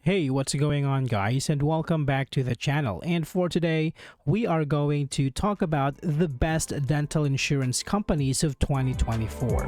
Hey, what's going on, guys, and welcome back to the channel. And for today, we are going to talk about the best dental insurance companies of 2024.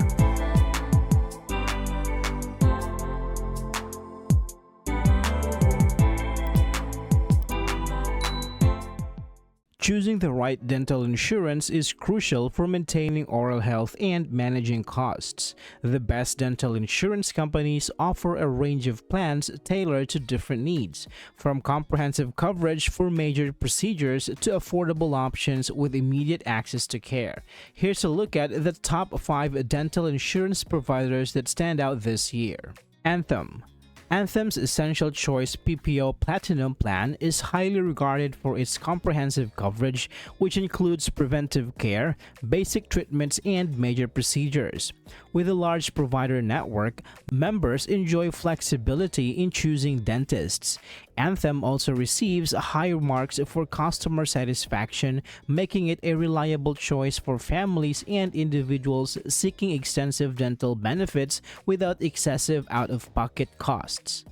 Choosing the right dental insurance is crucial for maintaining oral health and managing costs. The best dental insurance companies offer a range of plans tailored to different needs, from comprehensive coverage for major procedures to affordable options with immediate access to care. Here's a look at the top 5 dental insurance providers that stand out this year. Anthem. Anthem's Essential Choice PPO Platinum Plan is highly regarded for its comprehensive coverage, which includes preventive care, basic treatments, and major procedures. With a large provider network, members enjoy flexibility in choosing dentists. Anthem also receives high marks for customer satisfaction, making it a reliable choice for families and individuals seeking extensive dental benefits without excessive out-of-pocket costs.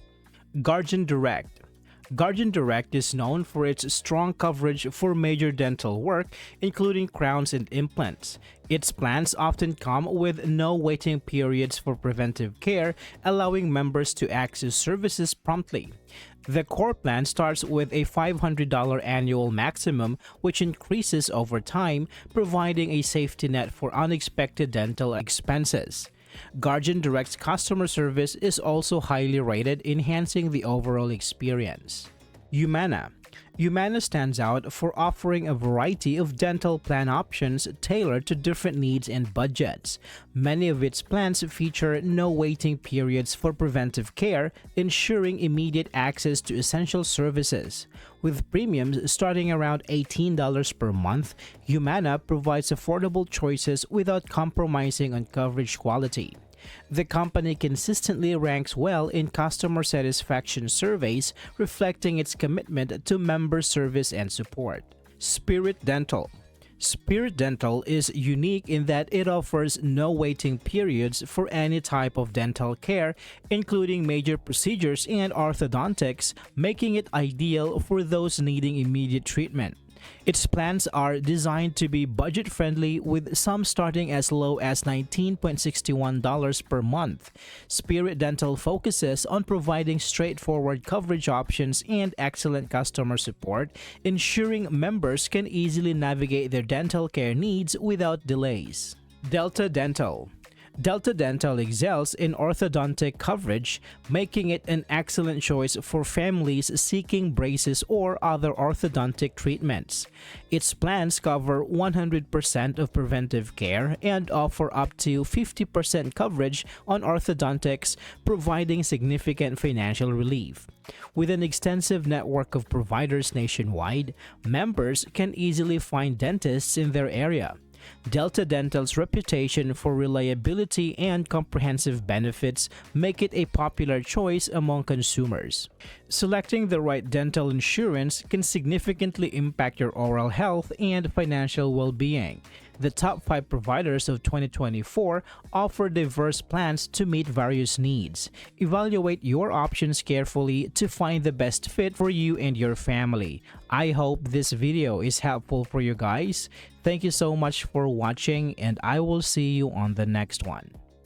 Guardian Direct. Guardian Direct is known for its strong coverage for major dental work, including crowns and implants. Its plans often come with no waiting periods for preventive care, allowing members to access services promptly. The core plan starts with a $500 annual maximum, which increases over time, providing a safety net for unexpected dental expenses. Guardian Direct's customer service is also highly rated, enhancing the overall experience. Humana. Humana stands out for offering a variety of dental plan options tailored to different needs and budgets. Many of its plans feature no waiting periods for preventive care, ensuring immediate access to essential services. With premiums starting around $18 per month, Humana provides affordable choices without compromising on coverage quality. The company consistently ranks well in customer satisfaction surveys, reflecting its commitment to member service and support. Spirit Dental. Spirit Dental is unique in that it offers no waiting periods for any type of dental care, including major procedures and orthodontics, making it ideal for those needing immediate treatment. Its plans are designed to be budget-friendly, with some starting as low as $19.61 per month. Spirit Dental focuses on providing straightforward coverage options and excellent customer support, ensuring members can easily navigate their dental care needs without delays. Delta Dental. Delta Dental excels in orthodontic coverage, making it an excellent choice for families seeking braces or other orthodontic treatments. Its plans cover 100% of preventive care and offer up to 50% coverage on orthodontics, providing significant financial relief. With an extensive network of providers nationwide, members can easily find dentists in their area. Delta Dental's reputation for reliability and comprehensive benefits make it a popular choice among consumers. Selecting the right dental insurance can significantly impact your oral health and financial well-being. The top 5 providers of 2024 offer diverse plans to meet various needs. Evaluate your options carefully to find the best fit for you and your family. I hope this video is helpful for you guys. Thank you so much for watching, and I will see you on the next one.